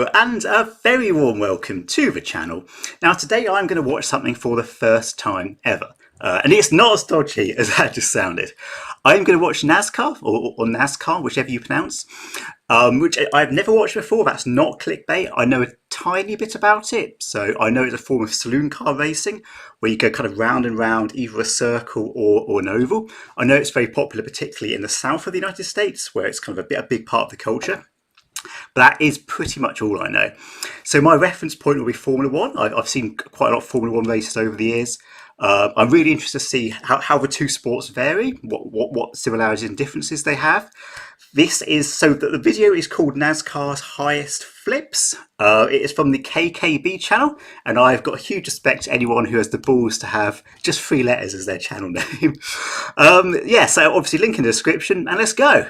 Hello and a very warm welcome to the channel. Now today I'm going to watch something for the first time ever. And it's not as dodgy as that just sounded. I'm going to watch Nascar, or Nascar, whichever you pronounce, which I've never watched before. That's not clickbait. I know a tiny bit about it. So I know it's a form of saloon car racing where you go kind of round and round either a circle or an oval. I know it's very popular, particularly in the south of the United States, where it's kind of a big part of the culture. But that is pretty much all I know. So my reference point will be Formula One. I've seen quite a lot of Formula One races over the years. I'm really interested to see how the two sports vary, what similarities and differences they have. This is so that the video is called NASCAR's Highest Flips. It is from the KKB channel, and I've got a huge respect to anyone who has the balls to have just 3 letters as their channel name. Yeah, so obviously link in the description, and let's go.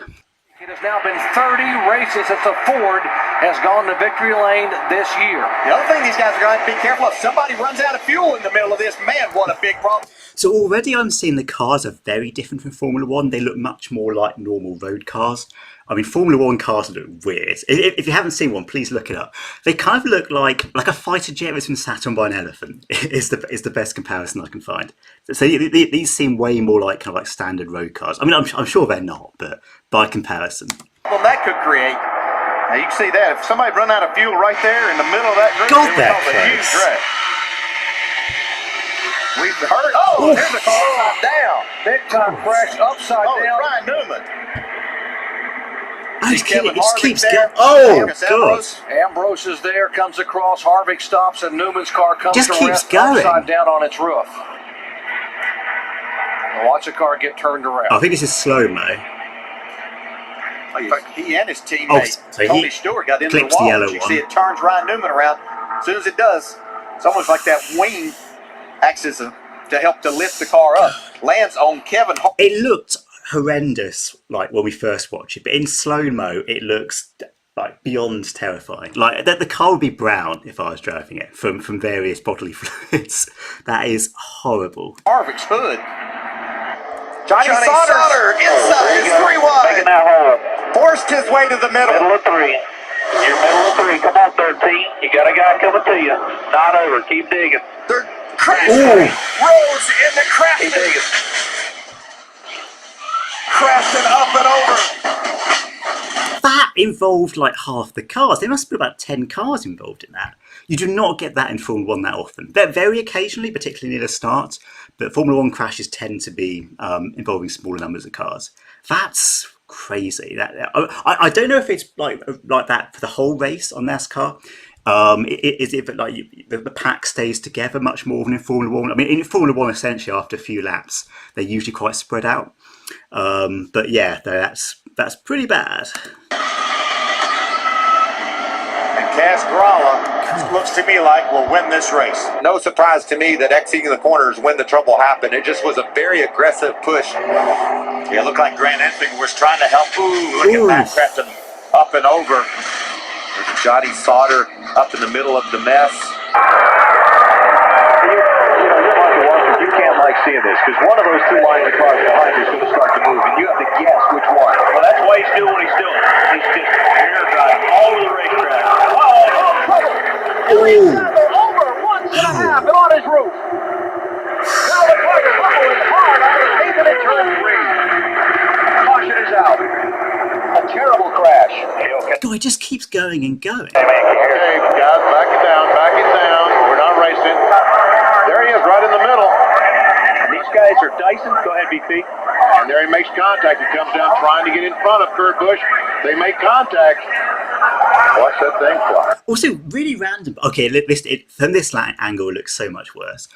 It has now been 30 races since the Ford has gone to victory lane this year. The other thing these guys are going to have to be careful if somebody runs out of fuel in the middle of this. Man, what a big problem. So already I'm seeing the cars are very different from Formula One. They look much more like normal road cars. I mean, Formula One cars look weird. If you haven't seen one, please look it up. They kind of look like a fighter jet that's been sat on by an elephant. Is the best comparison I can find. So these seem way more like kind of like standard road cars. I mean, I'm sure they're not, but by comparison. Well, that could create. Now you can see that if somebody run out of fuel right there in the middle of that group, God, it would cause a huge wreck. We've heard. Oh, here's the car upside down. Big time crash upside down. Ryan Newman. Oh, it just keeps there. going. Oh, God. Ambrose is there, comes across. Harvick stops, and Newman's car comes Just to keeps rest going. upside down on its roof. Now watch the car get turned around. I think this is slow-mo. In fact, he and his teammate so Tony Stewart got into the clips the wall. yellow You one. see it turns Ryan Newman around. As soon as it does, it's almost like that wing acts as to help to lift the car up. Lands on Kevin Hart. It looked horrendous, like when we first watched it, but in slow-mo, it looks like beyond terrifying. Like that, the car would be brown if I was driving it from various bodily fluids. That is horrible. Harvick's hood. Johnny Sauter inside is 3 wide. Forced his way to the middle. Middle of 3. You're middle of 3. Come on, 13. You got a guy coming to you. Not over. Keep digging. They're crashing. Rose in the crashing. Keep digging. Crashing up and over. That involved like half the cars. There must be about 10 cars involved in that. You do not get that in Formula One that often. They're very occasionally, particularly near the start, but Formula One crashes tend to be involving smaller numbers of cars. That's crazy. I don't know if it's like that for the whole race on NASCAR. Is it that like the pack stays together much more than in Formula One? I mean, in Formula One, essentially after a few laps, they're usually quite spread out. But yeah, that's pretty bad. And Cascarala looks to me like will win this race. No surprise to me that exiting the corners when the trouble happened. It just was a very aggressive push. It looked like Grant Enfinger was trying to help. Look at that crashing up and over. There's Johnny Sauter up in the middle of the mess. You can't like seeing this because one of those 2 lines of cars behind you is going to start to move, and you have to guess which one. Well, that's why he's doing what he's doing. He's just air driving all over the racetrack. Over 1.5 and on his roof. Now the car is following hard on the pavement in turn 3. Caution is out. A terrible crash. God, it just keeps going and going. Okay, guys, back it down. We're not racing. There he is, right in the middle. And these guys are Dyson. Go ahead, BP. And there he makes contact. He comes down trying to get in front of Kurt Busch. They make contact. Watch that thing fly. Also, really random. Okay, from this angle, it looks so much worse.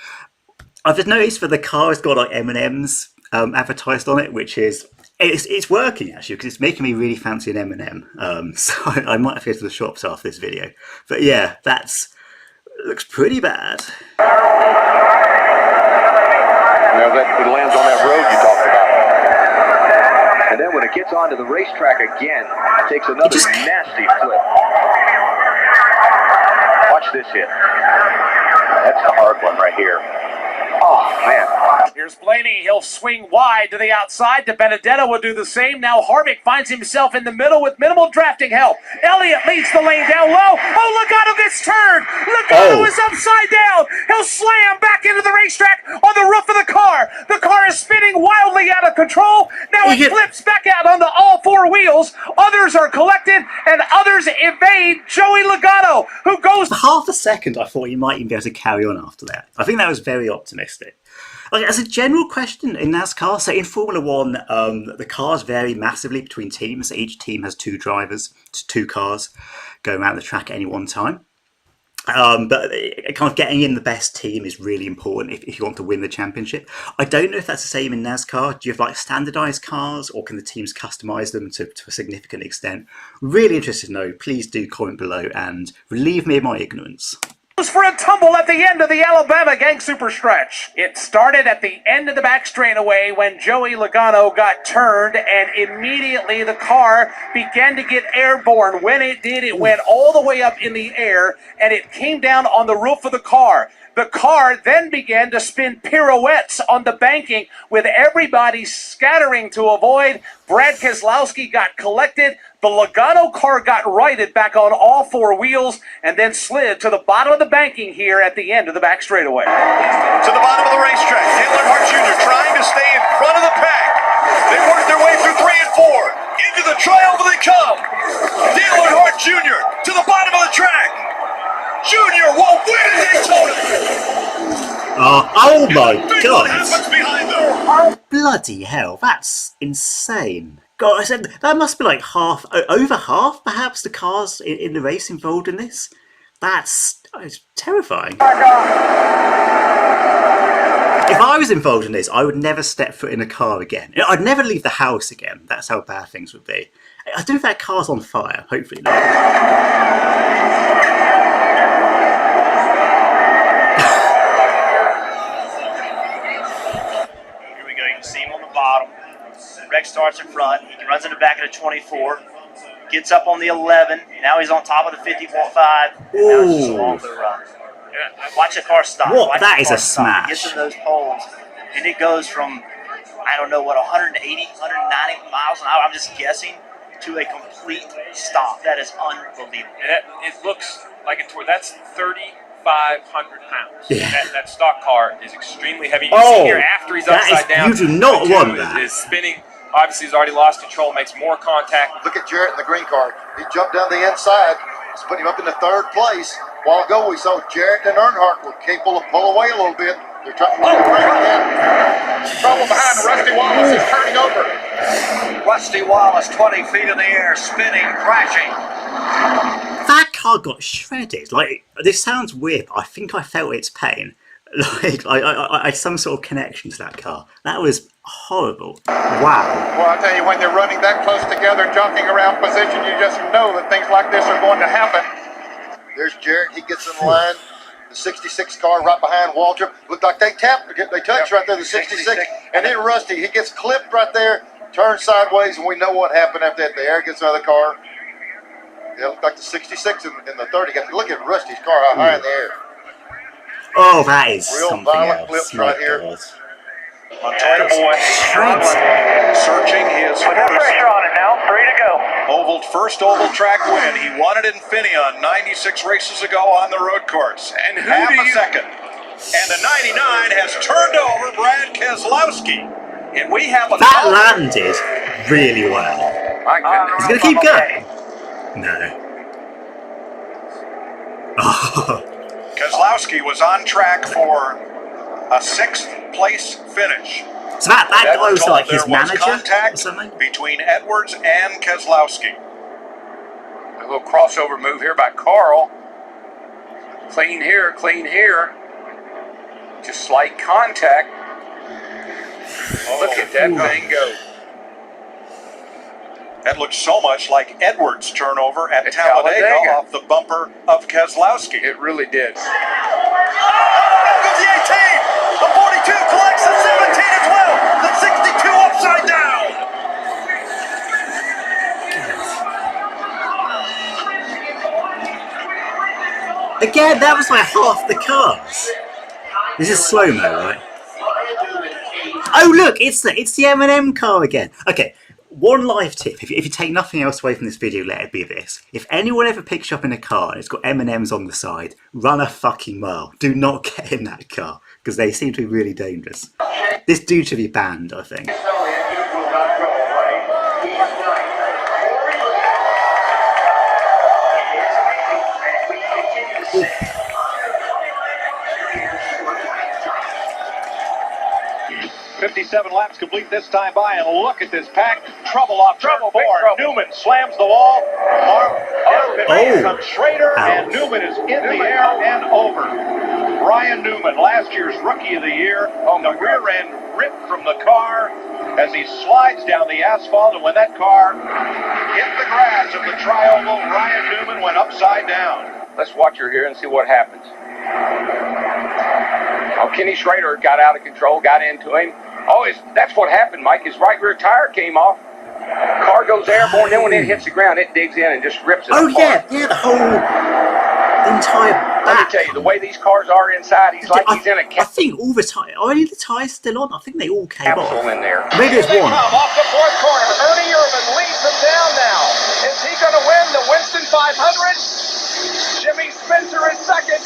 I've just noticed that the car has got like M&M's advertised on it, which is it's working actually because it's making me really fancy an M&M. So I might have to go to the shops after this video. But yeah, looks pretty bad. Now it lands on that road you talked about. And then when it gets onto the racetrack again, it takes another nasty flip. Watch this hit. That's a hard one right here. Oh, man. Here's Blaney. He'll swing wide to the outside. De Benedetto will do the same. Now Harvick finds himself in the middle with minimal drafting help. Elliott leads the lane down low. Oh, Logano gets turned. Logano is upside down. He'll slam back into the racetrack on the roof of the car. The car is spinning wildly out of control. Now it flips back out onto all four wheels. Others are collected and others evade Joey Logano, who goes... For half a second, I thought he might even be able to carry on after that. I think that was very optimistic. Okay, as a general question in NASCAR, so in Formula One, the cars vary massively between teams. Each team has two drivers, two cars going around the track at any one time. But kind of getting in the best team is really important if you want to win the championship. I don't know if that's the same in NASCAR. Do you have like standardized cars, or can the teams customize them to a significant extent? Really interested to know. Please do comment below and relieve me of my ignorance. For a tumble at the end of the Alabama Gang Super Stretch. It started at the end of the back straightaway when Joey Logano got turned, and immediately the car began to get airborne. When it did, it went all the way up in the air, and it came down on the roof of the car. The car then began to spin pirouettes on the banking, with everybody scattering to avoid. Brad Keselowski got collected. The Logano car got righted back on all four wheels and then slid to the bottom of the banking here at the end of the back straightaway. To the bottom of the racetrack, Dale Earnhardt Jr. trying to stay in front of the pack. They work their way through 3 and 4. Into the trial they come. Dale Earnhardt Jr. to the bottom of the track. Junior will win Daytona. Oh my God! What happens behind them? Bloody hell, that's insane. God, I said that must be like over half, perhaps, the cars in the race involved in this. That's terrifying. If I was involved in this, I would never step foot in a car again. I'd never leave the house again. That's how bad things would be. I don't know if that car's on fire. Hopefully not. See him on the bottom. Rex starts in front. He runs in the back of the 24. Gets up on the 11. Now he's on top of the 50.5. Now it's just a long blue run. Watch the car stop. What? That is a smash. He gets in those poles, and it goes from, I don't know what, 180, 190 miles an hour, I'm just guessing, to a complete stop. That is unbelievable. It looks like that's 3,500 pounds. Yeah. That stock car is extremely heavy. You see here after he's upside down. You do not want that. Is spinning. Obviously, he's already lost control. Makes more contact. Look at Jarrett in the green car. He jumped down the inside. It's putting him up in the third place. A while ago, we saw Jarrett and Earnhardt were capable of pulling away a little bit. They're trying to bring it in. Trouble behind Rusty Wallace is turning over. Rusty Wallace, 20 feet in the air, spinning, crashing. That car got shredded. Like, this sounds weird, but I think I felt its pain. Like, I had some sort of connection to that car. That was horrible. Wow. Well, I tell you, when they're running that close together, jockeying around position, you just know that things like this are going to happen. There's Jarrett. He gets in line. The 66 car right behind Walter. Looked like they tapped, they touched right there, the 66. And then Rusty, he gets clipped right there, turns sideways, and we know what happened after that. The air gets out of the car. It looked like the 66 and the 30. Look at Rusty's car, how high in the air. Oh, that is Real something violent else. flips My right here. God. Montoya boy searching his Put that pressure on it now. 3 to go. first oval track win. He won it in Infineon 96 races ago on the road course. And half a second. And the 99 has turned over Brad Keselowski. And we have a That landed really well. My goodness. He's going to keep going. No. Oh. Keselowski was on track for a 6th place finish. So that guy was like his There was manager or contact something? between Edwards and Keselowski. A little crossover move here by Carl. Clean here, clean here. Just slight contact. Look at that thing go. That looked so much like Edwards' turnover at Talladega Talladega. off the bumper of Keselowski. It really did. There goes the 18. The 42 collects the 17 as well. The 62 upside down. Again, that was like half the cars. This is slow-mo, right? Oh look, it's the M&M car again. Okay, one live tip: if you take nothing else away from this video, let it be this. If anyone ever picks you up in a car and it's got M&Ms on the side, run a fucking mile. Do not get in that car because they seem to be really dangerous. This dude should be banned, I think. 57 laps complete this time by, and look at this pack. Trouble off trouble for Newman slams the wall. Comes Schrader, and Newman is in the air and over. Ryan Newman, last year's Rookie of the Year, on the rear end ripped from the car as he slides down the asphalt, and when that car hit the grass of the tri-oval, Ryan Newman went upside down. Let's watch her here and see what happens. Oh, Kenny Schrader got out of control, got into him. Oh, that's what happened, Mike. His right rear tire came off. Car goes airborne, then when it hits the ground, it digs in and just rips it apart. Yeah, the entire back. Let me tell you, the way these cars are inside, he's in a I think all the tires, are any of the tires still on? I think they all came off. capsule in there. Maybe there's one. Off the fourth corner, Ernie Irvin leads them down now. Is he going to win the Winston 500? Jimmy Spencer is second.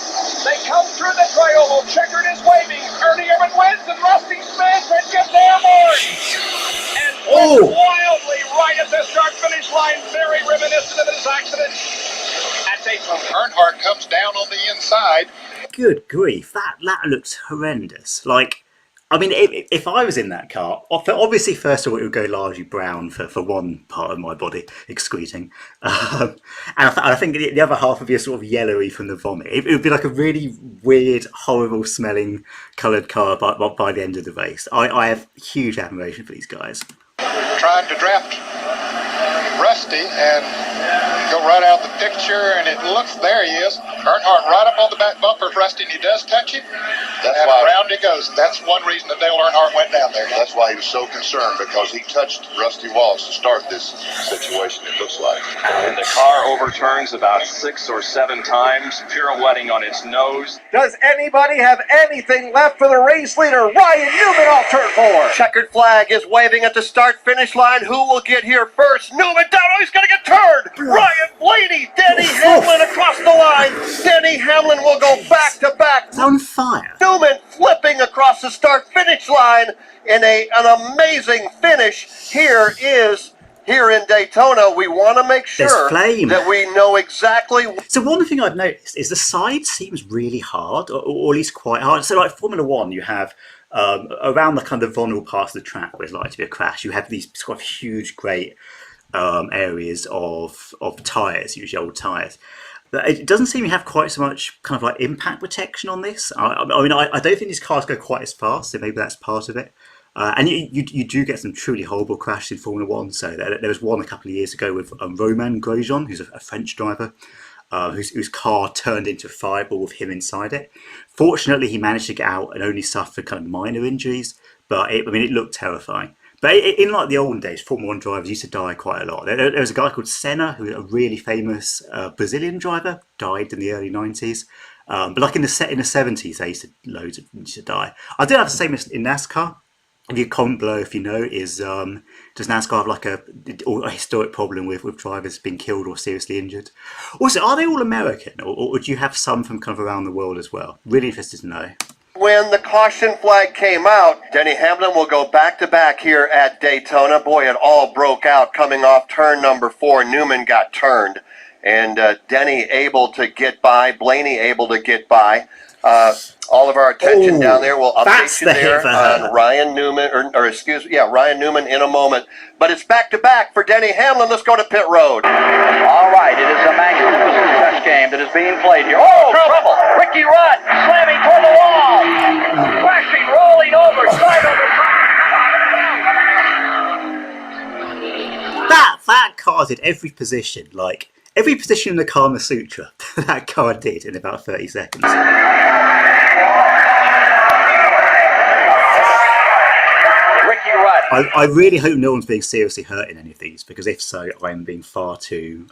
They come through the tri-oval. Checkered is waving. Ernie Irvin wins, and Rusty Smith gets airborne. And went wildly right at the start-finish line, very reminiscent of his accident at Daytona. Earnhardt comes down on the inside. Good grief, that looks horrendous. Like, I mean, if I was in that car, obviously, first of all, it would go largely brown for one part of my body, excreting. And I think the other half would be a sort of yellowy from the vomit. It would be like a really weird, horrible smelling coloured car by the end of the race. I have huge admiration for these guys. Trying to draft Rusty and go right out the picture, and it looks, there he is. Earnhardt right up on the back bumper of Rusty, and he does touch him. That's why around he goes. That's one reason that Dale Earnhardt went down there. That's why he was so concerned, because he touched Rusty Wallace to start this situation, it looks like. And the car overturns about 6 or 7 times, pirouetting on its nose. Does anybody have anything left for the race leader? Ryan Newman off turn 4. Checkered flag is waving at the start-finish line. Who will get here first? Newman down. Oh, he's going to get turned. Ryan Blaney. Denny Hamlin across the line. Denny Hamlin will go back-to-back. It's on fire. Newman flipping across the start-finish line in an amazing finish. Here in Daytona. We want to make sure that we know exactly. So one thing I've noticed is the side seems really hard, or at least quite hard. So like Formula One, you have around the kind of vulnerable parts of the track where it's likely to be a crash, you have these sort of huge, great areas of tyres, usually old tyres. But it doesn't seem to have quite so much kind of like impact protection on this. I mean, I don't think these cars go quite as fast, so maybe that's part of it. And you do get some truly horrible crashes in Formula One. So there was one a couple of years ago with Romain Grosjean, who's a French driver, whose car turned into a fireball with him inside it. Fortunately, he managed to get out and only suffered kind of minor injuries, but it looked terrifying. But in like the olden days, Formula One drivers used to die quite a lot. There was a guy called Senna, who was a really famous Brazilian driver, died in the early 90s. But like in the 70s, they used to die. I do have the same in NASCAR. Your comment below, if you know, is does NASCAR have like a historic problem with drivers being killed or seriously injured? Also, are they all American, or do you have some from kind of around the world as well? Really interested to know. When the caution flag came out, Denny Hamlin will go back-to-back here at Daytona. Boy, it all broke out coming off turn number 4. Newman got turned, and Denny able to get by, Blaney able to get by. All of our attention down there. We'll update you there on Ryan Newman, Ryan Newman in a moment. But it's back-to-back for Denny Hamlin. Let's go to pit road. All right, it is a maximum success game that is being played here. Oh, trouble! Ricky Rudd slamming toward the wall, crashing, rolling over, side over side. That car did every position, like every position in the Kama Sutra. That car did in about 30 seconds. I really hope no one's being seriously hurt in any of these, because if so, I'm being far too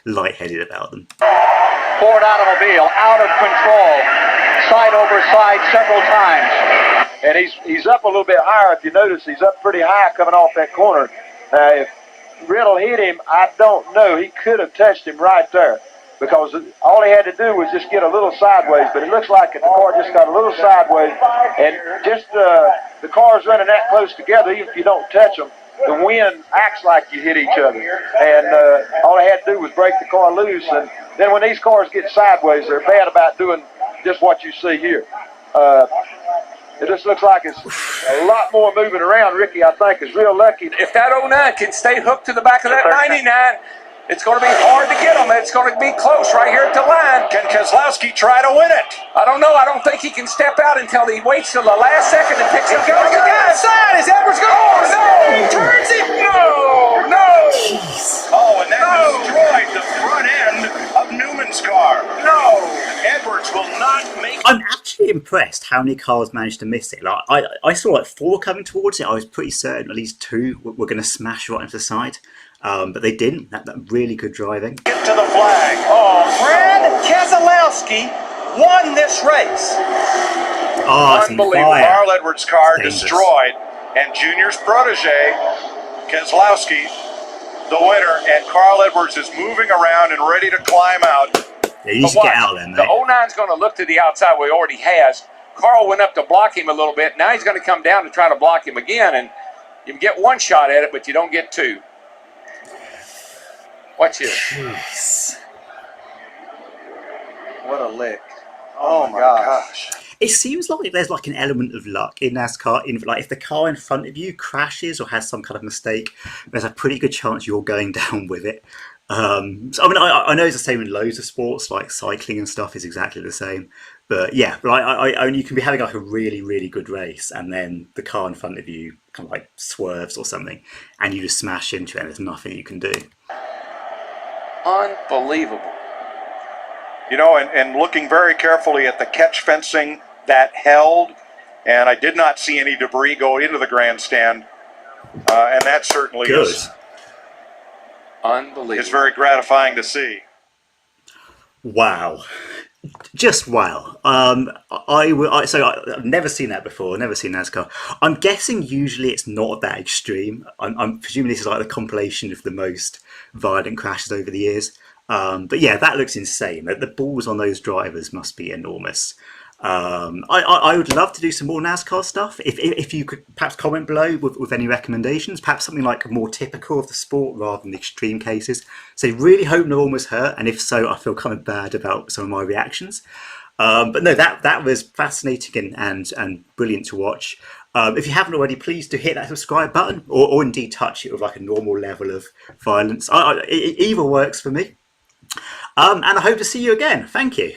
lightheaded about them. Ford automobile out of control, side over side several times. And he's up a little bit higher. If you notice, he's up pretty high coming off that corner. If Riddle hit him, I don't know. He could have touched him right there because all he had to do was just get a little sideways. But it looks like the car just got a little sideways, and just the cars running that close together, even if you don't touch them, the wind acts like you hit each other. And all he had to do was break the car loose. And then when these cars get sideways, they're bad about doing just what you see here. It just looks like it's a lot more moving around. Ricky, I think, is real lucky. If that 09 can stay hooked to the back of that 99, it's going to be hard to get him. It's going to be close right here at the line. Can Keselowski try to win it? I don't know. I don't think he can step out until he waits till the last second and picks him. Goes to the outside. Is Edwards going? Oh, no! He turns him. No! No! Oh, and that destroyed the front end of Newman's car. No! Edwards will not make. I'm actually impressed how many cars managed to miss it. Like I saw like 4 coming towards it. I was pretty certain at least 2 were going to smash right into the side. But they didn't. That really good driving. Get to the flag. Oh, Brad Keselowski won this race. Oh, it's unbelievable. fire. Carl Edwards' car Dangerous. destroyed, and Junior's protege, Keselowski, the winner, and Carl Edwards is moving around and ready to climb out. Yeah, you need to get out then, The mate. 09's going to look to the outside where he already has. Carl went up to block him a little bit. Now he's going to come down to try to block him again, and you can get 1 shot at it, but you don't get 2. Watch this. Jeez. What a lick. Oh my gosh. It seems like there's like an element of luck in NASCAR. Like if the car in front of you crashes or has some kind of mistake, there's a pretty good chance you're going down with it. So I mean, I know it's the same in loads of sports, like cycling and stuff is exactly the same. But yeah, like you can be having like a really, really good race, and then the car in front of you kind of like swerves or something, and you just smash into it, and there's nothing you can do. Unbelievable. You know, and looking very carefully at the catch fencing that held, and I did not see any debris go into the grandstand, and that certainly Good. is Unbelievable. it's very gratifying to see. Wow. Just wow. I've never seen that before. Never seen NASCAR. I'm guessing usually it's not that extreme. I'm presuming this is like the compilation of the most violent crashes over the years. But yeah, that looks insane. The balls on those drivers must be enormous. I would love to do some more NASCAR stuff. If you could perhaps comment below with any recommendations, perhaps something like more typical of the sport rather than the extreme cases. So really hope no one was hurt, and if so, I feel kind of bad about some of my reactions. But no, that was fascinating and brilliant to watch. If you haven't already, please do hit that subscribe button, or indeed touch it with like a normal level of violence. Either works for me. And I hope to see you again. Thank you.